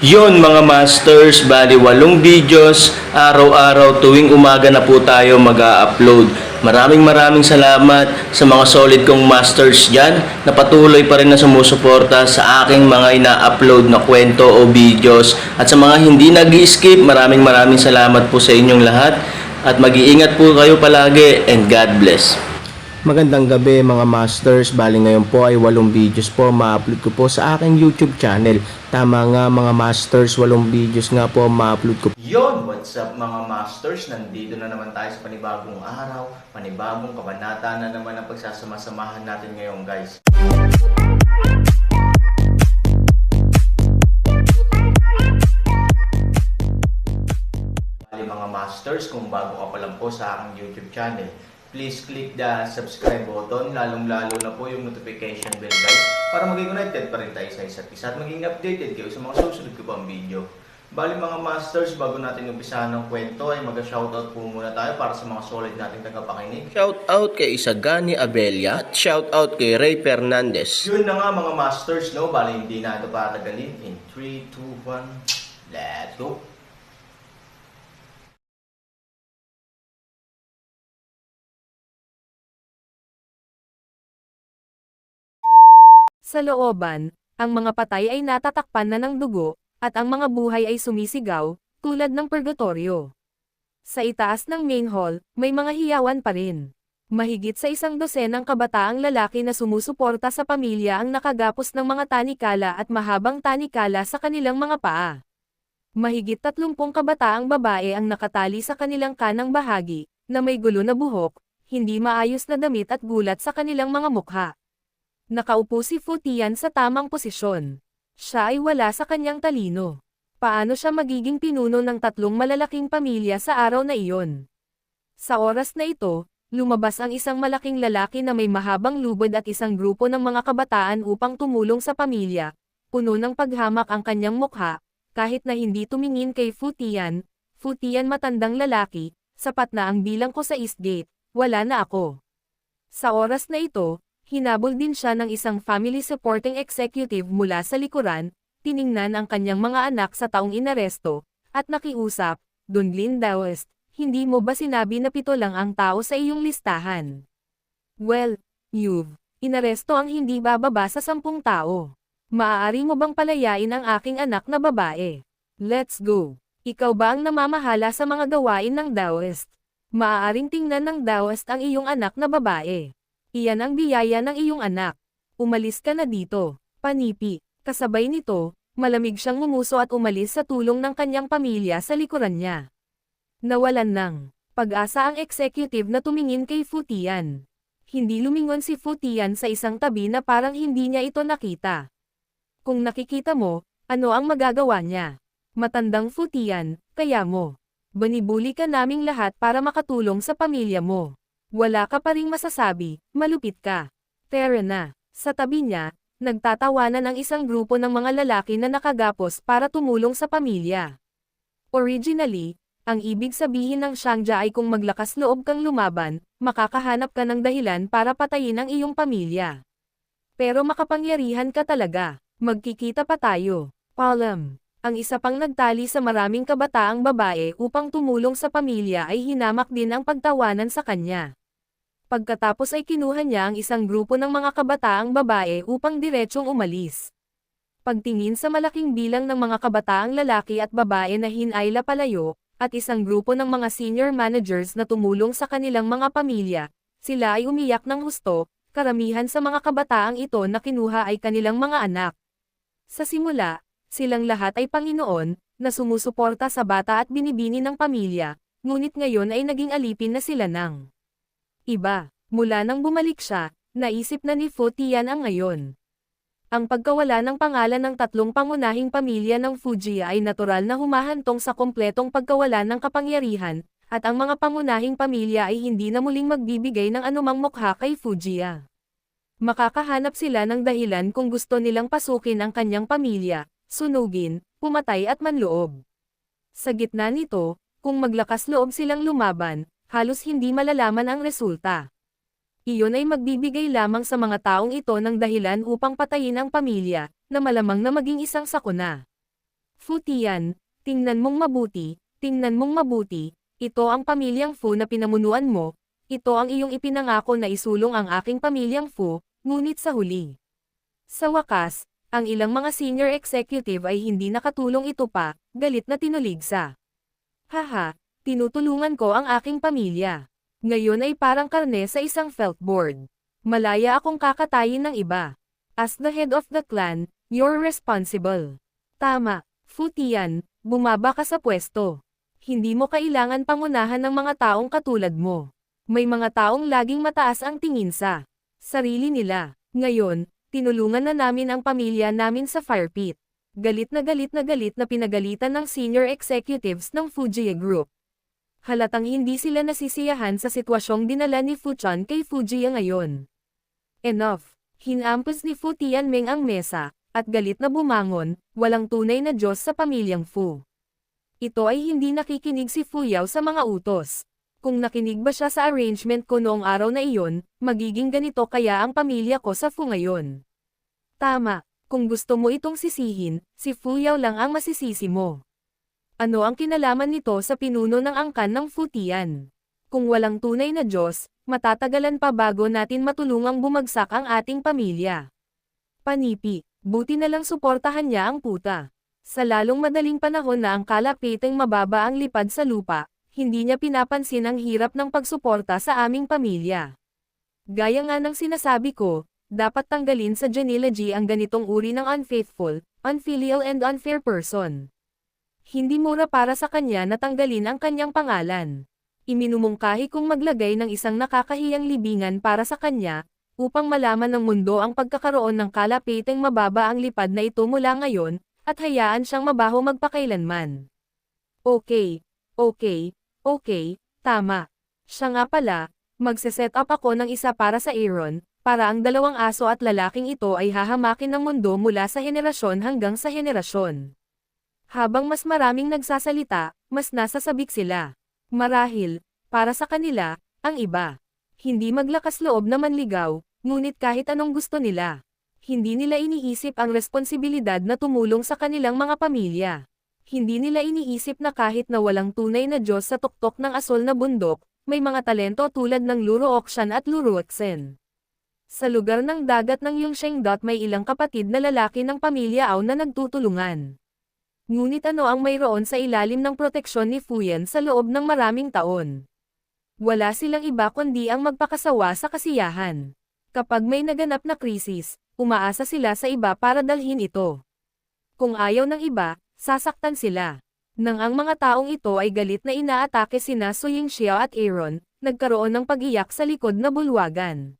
Yon mga masters, bali 8 videos, araw-araw tuwing umaga na po tayo mag-a-upload. Maraming salamat sa mga solid kong masters dyan na patuloy pa rin na sumusuporta sa aking mga ina-upload na kwento o videos. At sa mga hindi nag-skip, maraming salamat po sa inyong lahat. At mag-iingat po kayo palagi and God bless. Magandang gabi mga masters, bali ngayon po ay 8 videos po ma-upload ko po sa aking YouTube channel. Tama nga mga masters, 8 videos nga po ma-upload ko. Yon, what's up mga masters? Nandito na naman tayo sa panibagong araw, panibagong kabanata na naman ang pagsasama-samahan natin ngayon guys. Bali mga masters, kung bago ka pa lang po sa aking YouTube channel, please click the subscribe button, lalong-lalo na po yung notification bell guys, para maging connected pa rin tayo sa isa't isa at maging updated kayo sa mga susunod ko pang video. Bali mga masters, bago natin umpisahan ng kwento ay mag-shoutout po muna tayo para sa mga solid nating tagapakinig. Shoutout kay Isagani Abella at shoutout kay Ray Fernandez. Yun na nga mga masters, no? Bali hindi na ito patagalin. In 3, 2, 1, let's go! Sa looban, ang mga patay ay natatakpan na ng dugo, at ang mga buhay ay sumisigaw, tulad ng purgatorio. Sa itaas ng main hall, may mga hiyawan pa rin. Mahigit sa 100 kabataang lalaki na sumusuporta sa pamilya ang nakagapos ng mga tanikala at mahabang tanikala sa kanilang mga paa. Mahigit 30 kabataang babae ang nakatali sa kanilang kanang bahagi, na may gulo na buhok, hindi maayos na damit at gulat sa kanilang mga mukha. Nakaupo si Fu Tian sa tamang posisyon. Siya ay wala sa kanyang talino. Paano siya magiging pinuno ng 3 malalaking pamilya sa araw na iyon? Sa oras na ito, lumabas ang isang malaking lalaki na may mahabang lubod at isang grupo ng mga kabataan upang tumulong sa pamilya. Puno ng paghamak ang kanyang mukha, kahit na hindi tumingin kay Fu Tian. Fu Tian matandang lalaki, sapat na ang bilang ko sa Eastgate, wala na ako. Sa oras na ito, hinabol din siya ng isang family supporting executive mula sa likuran, tiningnan ang kanyang mga anak sa taong inaresto, at nakiusap, Dunlin Daoist, hindi mo ba sinabi na 7 lang ang tao sa iyong listahan? Well, you've inaresto ang hindi bababa sa 10 tao. Maaari mo bang palayain ang aking anak na babae? Let's go. Ikaw ba ang namamahala sa mga gawain ng Daoist? Maaaring tingnan ng Daoist ang iyong anak na babae. Iyan ang biyaya ng iyong anak. Umalis ka na dito, panipi. Kasabay nito, malamig siyang ngumuso at umalis sa tulong ng kanyang pamilya sa likuran niya. Nawalan ng pag-asa ang executive na tumingin kay Fu Tian. Hindi lumingon si Fu Tian sa isang tabi na parang hindi niya ito nakita. Kung nakikita mo, ano ang magagawa niya? Matandang Fu Tian, kaya mo. Banibuli ka naming lahat para makatulong sa pamilya mo. Wala ka pa ring masasabi, malupit ka. Tara na. Sa tabi niya, nagtatawanan ang isang grupo ng mga lalaki na nakagapos para tumulong sa pamilya. Originally, ang ibig sabihin ng Shangja ay kung maglakas loob kang lumaban, makakahanap ka ng dahilan para patayin ang iyong pamilya. Pero makapangyarihan ka talaga, magkikita pa tayo. Palam. Ang isa pang nagtali sa maraming kabataang babae upang tumulong sa pamilya ay hinamak din ang pagtawanan sa kanya. Pagkatapos ay kinuha niya ang isang grupo ng mga kabataang babae upang diretsyong umalis. Pagtingin sa malaking bilang ng mga kabataang lalaki at babae na hinayla palayo, at isang grupo ng mga senior managers na tumulong sa kanilang mga pamilya, sila ay umiyak ng husto, karamihan sa mga kabataang ito na kinuha ay kanilang mga anak. Sa simula, silang lahat ay Panginoon, na sumusuporta sa bata at binibini ng pamilya, ngunit ngayon ay naging alipin na sila ng iba. Mula nang bumalik siya, naisip na ni Fu Tian ang ngayon. Ang pagkawala ng pangalan ng 3 pangunahing pamilya ng Fujia ay natural na humahantong sa kompletong pagkawala ng kapangyarihan, at ang mga pangunahing pamilya ay hindi na muling magbibigay ng anumang mukha kay Fujia. Makakahanap sila ng dahilan kung gusto nilang pasukin ang kanyang pamilya, sunugin, pumatay at manloob. Sa gitna nito, kung maglakas loob silang lumaban, halos hindi malalaman ang resulta. Iyon ay magbibigay lamang sa mga taong ito ng dahilan upang patayin ang pamilya, na malamang na maging isang sakuna. Fu Tian, tingnan mong mabuti, ito ang pamilyang Fu na pinamunuan mo, ito ang iyong ipinangako na isulong ang aking pamilyang Fu, ngunit sa huli. Sa wakas, ang ilang mga senior executive ay hindi nakatulong ito pa, galit na tinuligsa. Haha, tinutulungan ko ang aking pamilya. Ngayon ay parang karne sa isang felt board. Malaya akong kakatayin ng iba. As the head of the clan, you're responsible. Tama, Fu Tian, bumaba ka sa pwesto. Hindi mo kailangan pangunahan ng mga taong katulad mo. May mga taong laging mataas ang tingin sa sarili nila. Ngayon, tinulungan na namin ang pamilya namin sa fire pit. Galit na pinagalitan ng senior executives ng Fujiya Group. Halatang hindi sila nasisiyahan sa sitwasyong dinala ni Fu Chan kay Fujiya ngayon. Enough! Hinampos ni Fu Tianming ang mesa, at galit na bumangon, walang tunay na Diyos sa pamilyang Fu. Ito ay hindi nakikinig si Fu Yao sa mga utos. Kung nakinig ba siya sa arrangement ko noong araw na iyon, magiging ganito kaya ang pamilya ko sa Fu ngayon. Tama, kung gusto mo itong sisihin, si Fu Yao lang ang masisisi mo. Ano ang kinalaman nito sa pinuno ng angkan ng Fu Tian? Kung walang tunay na Diyos, matatagalan pa bago natin matulungang bumagsak ang ating pamilya. Panipi, buti na lang suportahan niya ang puta. Sa lalong madaling panahon na ang kalapiteng mababa ang lipad sa lupa, hindi niya pinapansin ang hirap ng pagsuporta sa aming pamilya. Gaya nga ng sinasabi ko, dapat tanggalin sa genealogy ang ganitong uri ng unfaithful, unfilial and unfair person. Hindi mura para sa kanya na tanggalin ang kanyang pangalan. Iminumungkahi kong maglagay ng isang nakakahiyang libingan para sa kanya, upang malaman ng mundo ang pagkakaroon ng kalapiteng mababa ang lipad na ito mula ngayon, at hayaan siyang mabaho magpakailanman. Okay, tama. Siya nga pala, magse-set up ako ng isa para sa Aaron, para ang dalawang aso at lalaking ito ay hahamakin ng mundo mula sa henerasyon hanggang sa henerasyon. Habang mas maraming nagsasalita, mas nasasabik sila. Marahil, para sa kanila, ang iba. Hindi maglakas loob na manligaw, ngunit kahit anong gusto nila. Hindi nila iniisip ang responsibilidad na tumulong sa kanilang mga pamilya. Hindi nila iniisip na kahit na walang tunay na Diyos sa tuktok ng asol na bundok, may mga talento tulad ng Luruokshan at Luruotsen. Sa lugar ng dagat ng Yongsheng may ilang kapatid na lalaki ng pamilya Ao na nagtutulungan. Ngunit ano ang mayroon sa ilalim ng proteksyon ni Fuyan sa loob ng maraming taon? Wala silang iba kundi ang magpakasawa sa kasiyahan. Kapag may naganap na krisis, umaasa sila sa iba para dalhin ito. Kung ayaw ng iba, sasaktan sila. Nang ang mga taong ito ay galit na inaatake sina Su Yingxiao at Aaron, nagkaroon ng pag-iyak sa likod na bulwagan.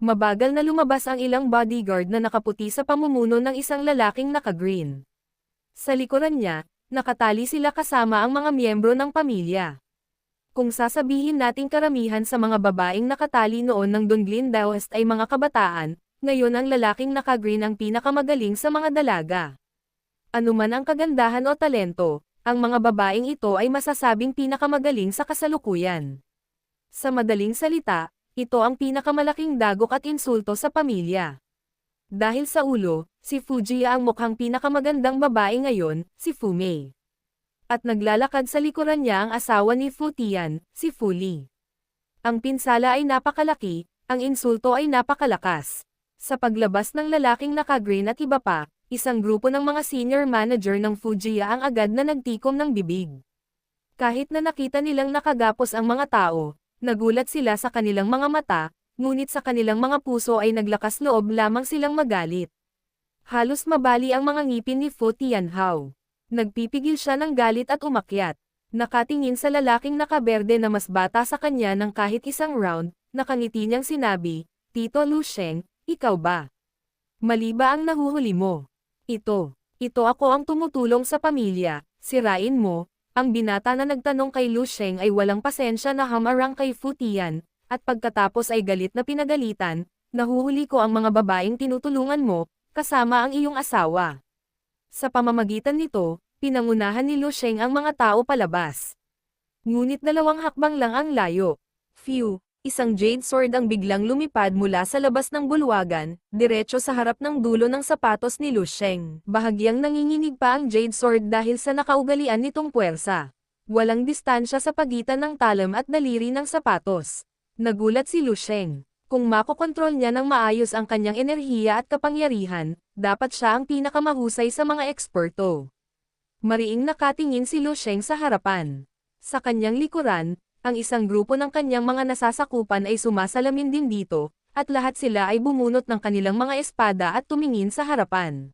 Mabagal na lumabas ang ilang bodyguard na nakaputi sa pamumuno ng isang lalaking naka-green. Sa likuran niya, nakatali sila kasama ang mga miyembro ng pamilya. Kung sasabihin nating karamihan sa mga babaeng nakatali noon ng Donglin Daoist ay mga kabataan, ngayon ang lalaking naka-green ang pinakamagaling sa mga dalaga. Anuman ang kagandahan o talento, ang mga babaeng ito ay masasabing pinakamagaling sa kasalukuyan. Sa madaling salita, ito ang pinakamalaking dagok at insulto sa pamilya. Dahil sa ulo, si Fujiya ang mukhang pinakamagandang babae ngayon, si Fu Mei. At naglalakad sa likuran niya ang asawa ni Fu Tian, si Fu Li. Ang pinsala ay napakalaki, ang insulto ay napakalakas. Sa paglabas ng lalaking naka-green at iba pa, isang grupo ng mga senior manager ng Fujiya ang agad na nagtikom ng bibig. Kahit na nakita nilang nakagapos ang mga tao, nagulat sila sa kanilang mga mata, ngunit sa kanilang mga puso ay naglakas loob lamang silang magalit. Halos mabali ang mga ngipin ni Fu Tianhao. Nagpipigil siya ng galit at umakyat. Nakatingin sa lalaking nakaberde na mas bata sa kanya ng kahit isang round, nakangiti niyang sinabi, "Tito Lu Sheng, ikaw ba? Mali ba ang nahuhuli mo? Ito ako ang tumutulong sa pamilya, sirain mo." Ang binata na nagtanong kay Lu Sheng ay walang pasensya na hamarang kay Fu Tian, at pagkatapos ay galit na pinagalitan, "Nahuhuli ko ang mga babaeng tinutulungan mo, kasama ang iyong asawa." Sa pamamagitan nito, pinangunahan ni Lu Sheng ang mga tao palabas. Ngunit 2 hakbang lang ang layo. Phew, Isang jade sword ang biglang lumipad mula sa labas ng bulwagan, diretso sa harap ng dulo ng sapatos ni Lu Sheng. Bahagyang nanginginig pa ang jade sword dahil sa nakaugalian nitong puwersa. Walang distansya sa pagitan ng talam at daliri ng sapatos. Nagulat si Lu Sheng. Kung makokontrol niya ng maayos ang kanyang enerhiya at kapangyarihan, dapat siya ang pinakamahusay sa mga eksperto. Mariing nakatingin si Lu Sheng sa harapan. Sa kanyang likuran, ang isang grupo ng kanyang mga nasasakupan ay sumasalamin din dito, at lahat sila ay bumunot ng kanilang mga espada at tumingin sa harapan.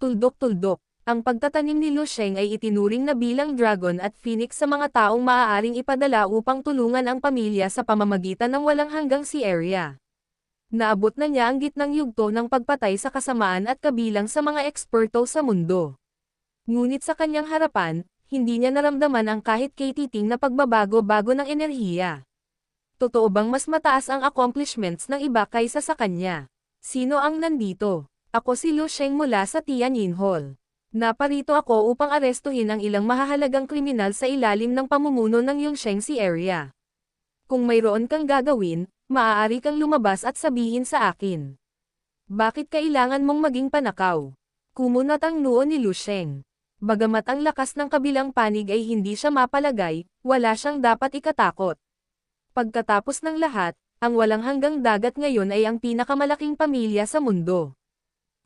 Tuldok-tuldok, ang pagtatanim ni Lu Sheng ay itinuring na bilang dragon at phoenix sa mga taong maaaring ipadala upang tulungan ang pamilya sa pamamagitan ng walang hanggang sea area. Naabot na niya ang gitnang yugto ng pagpatay sa kasamaan at kabilang sa mga eksperto sa mundo. Ngunit sa kanyang harapan, hindi niya naramdaman ang kahit katiting na pagbabago-bago ng enerhiya. Totoo bang mas mataas ang accomplishments ng iba kaysa sa kanya? Sino ang nandito? Ako si Lu Sheng mula sa Tianyin Hall. Naparito ako upang arestuhin ang ilang mahahalagang kriminal sa ilalim ng pamumuno ng Yongshengsi area. Kung mayroon kang gagawin, maaari kang lumabas at sabihin sa akin. Bakit kailangan mong maging panakaw? Kumunat ang noo ni Lu Sheng. Bagamat ang lakas ng kabilang panig ay hindi siya mapalagay, wala siyang dapat ikatakot. Pagkatapos ng lahat, ang walang hanggang dagat ngayon ay ang pinakamalaking pamilya sa mundo.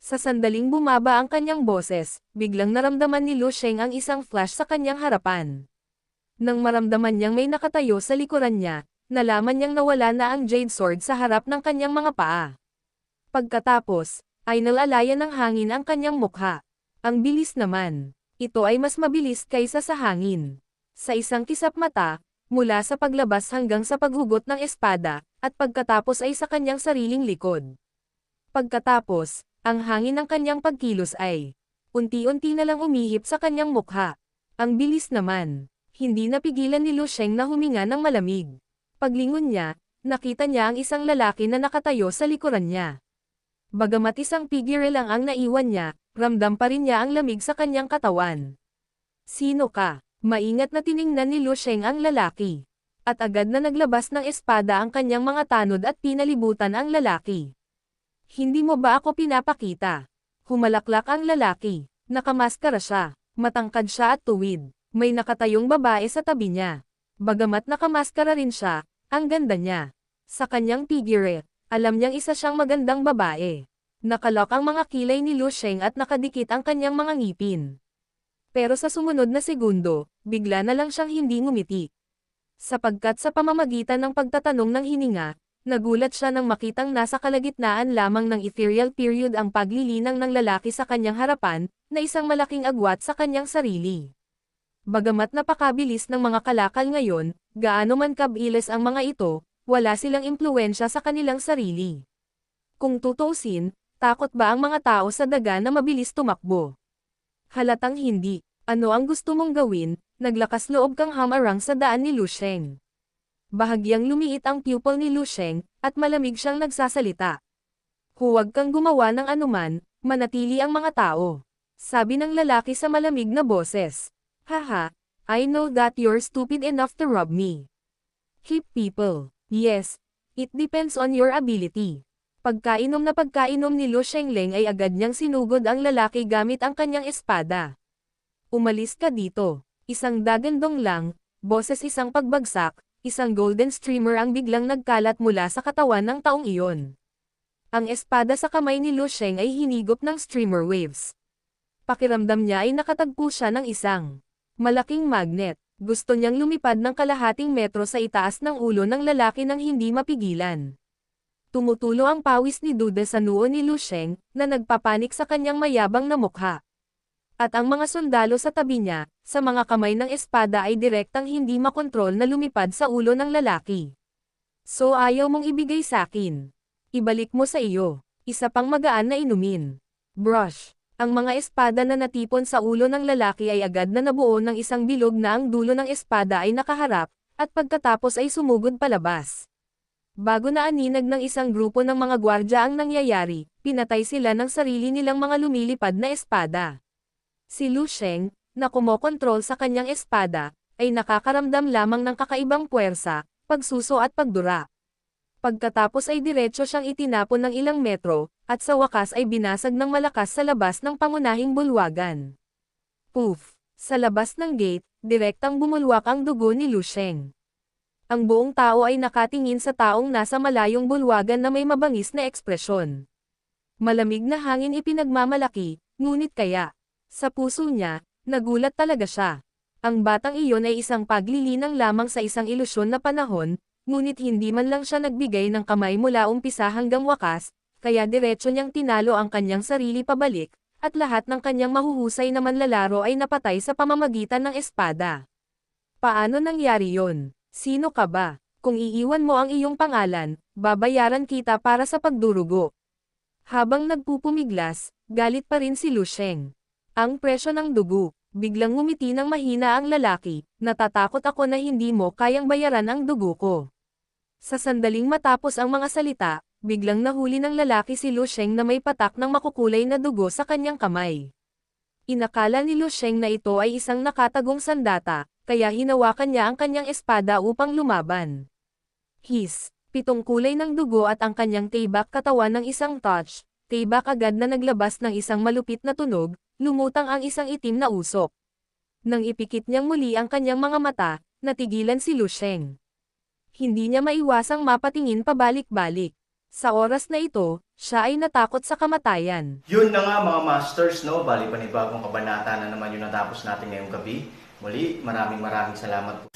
Sa sandaling bumaba ang kanyang boses, biglang naramdaman ni Lu Sheng ang isang flash sa kanyang harapan. Nang maramdaman niyang may nakatayo sa likuran niya, nalaman niyang nawala na ang jade sword sa harap ng kanyang mga paa. Pagkatapos, ay nalalayan ng hangin ang kanyang mukha. Ang bilis naman. Ito ay mas mabilis kaysa sa hangin. Sa isang kisap mata, mula sa paglabas hanggang sa paghugot ng espada, at pagkatapos ay sa kanyang sariling likod. Pagkatapos, ang hangin ng kanyang pagkilos ay unti-unti na lang umihip sa kanyang mukha. Ang bilis naman. Hindi napigilan ni Lu Sheng na huminga ng malamig. Paglingon niya, nakita niya ang isang lalaki na nakatayo sa likuran niya. Bagamat isang figure lang ang naiwan niya, ramdam pa rin niya ang lamig sa kanyang katawan. Sino ka? Maingat na tiningnan ni Lu Sheng ang lalaki. At agad na naglabas ng espada ang kanyang mga tanod at pinalibutan ang lalaki. Hindi mo ba ako pinapakita? Humalaklak ang lalaki. Nakamaskara siya. Matangkad siya at tuwid. May nakatayong babae sa tabi niya. Bagamat nakamaskara rin siya, ang ganda niya. Sa kanyang figure, alam niyang isa siyang magandang babae. Nakalok ang mga kilay ni Lu Sheng at nakadikit ang kanyang mga ngipin. Pero sa sumunod na segundo, bigla na lang siyang hindi ngumiti. Sapagkat sa pamamagitan ng pagtatanong ng hininga, nagulat siya nang makitang nasa kalagitnaan lamang ng ethereal period ang paglilinang ng lalaki sa kanyang harapan, na isang malaking agwat sa kanyang sarili. Bagamat napakabilis ng mga kalakal ngayon, gaano man kabilis ang mga ito, wala silang impluwensya sa kanilang sarili. Kung tutuusin, takot ba ang mga tao sa daga na mabilis tumakbo? Halatang hindi. Ano ang gusto mong gawin? Naglakas loob kang hamarang sa daan ni Lu Sheng. Bahagyang lumiit ang pupil ni Lu Sheng, at malamig siyang nagsasalita. Huwag kang gumawa ng anuman, manatili ang mga tao. Sabi ng lalaki sa malamig na boses. Haha, I know that you're stupid enough to rob me. Keep people. Yes, it depends on your ability. Pagkainom na pagkainom ni Lu Shengleng ay agad niyang sinugod ang lalaki gamit ang kanyang espada. Umalis ka dito. Isang dagandong lang, boses isang pagbagsak, isang golden streamer ang biglang nagkalat mula sa katawan ng taong iyon. Ang espada sa kamay ni Lu Sheng ay hinigop ng streamer waves. Pakiramdam niya ay nakatagpo siya ng isang malaking magnet. Gusto niyang lumipad ng kalahating metro sa itaas ng ulo ng lalaki nang hindi mapigilan. Tumutulo ang pawis ni Duda sa noo ni Lu Sheng, na nagpapanik sa kanyang mayabang na mukha. At ang mga sundalo sa tabi niya, sa mga kamay ng espada ay direktang hindi makontrol na lumipad sa ulo ng lalaki. So ayaw mong ibigay sa akin. Ibalik mo sa iyo. Isa pang magaan na inumin. Brush. Ang mga espada na natipon sa ulo ng lalaki ay agad na nabuo ng isang bilog na ang dulo ng espada ay nakaharap, at pagkatapos ay sumugod palabas. Bago na aninag ng isang grupo ng mga gwardya ang nangyayari, pinatay sila ng sarili nilang mga lumilipad na espada. Si Lu Sheng, na kumokontrol sa kanyang espada, ay nakakaramdam lamang ng kakaibang puwersa, pagsuso at pagdura. Pagkatapos ay diretso siyang itinapon ng ilang metro, at sa wakas ay binasag ng malakas sa labas ng pangunahing bulwagan. Poof! Sa labas ng gate, direktang bumulwak ang dugo ni Lu Sheng. Ang buong tao ay nakatingin sa taong nasa malayong bulwagan na may mabangis na ekspresyon. Malamig na hangin ipinagmamalaki, ngunit kaya, sa puso niya, nagulat talaga siya. Ang batang iyon ay isang paglilinang lamang sa isang ilusyon na panahon, ngunit hindi man lang siya nagbigay ng kamay mula umpisa hanggang wakas, kaya diretso niyang tinalo ang kanyang sarili pabalik, at lahat ng kanyang mahuhusay na manlalaro ay napatay sa pamamagitan ng espada. Paano nangyari yon? Sino ka ba? Kung iiwan mo ang iyong pangalan, babayaran kita para sa pagdurugo. Habang nagpupumiglas, galit pa rin si Lu Sheng. Ang presyo ng dugo. Biglang ngumiti ng mahina ang lalaki, natatakot ako na hindi mo kayang bayaran ang dugo ko. Sa sandaling matapos ang mga salita, biglang nahuli ng lalaki si Lu Sheng na may patak ng makukulay na dugo sa kanyang kamay. Inakala ni Lu Sheng na ito ay isang nakatagong sandata, kaya hinawakan niya ang kanyang espada upang lumaban. His, 7 kulay ng dugo at ang kanyang tibak katawan ng isang touch, tibak agad na naglabas ng isang malupit na tunog, lumutang ang isang itim na usok. Nang ipikit niyang muli ang kanyang mga mata, natigilan si Lu Sheng. Hindi niya maiwasang mapatingin pabalik-balik. Sa oras na ito, siya ay natakot sa kamatayan. Yun na nga mga masters, no? Bali panibagong kabanata na naman yung natapos natin ngayong gabi. Muli, maraming salamat po.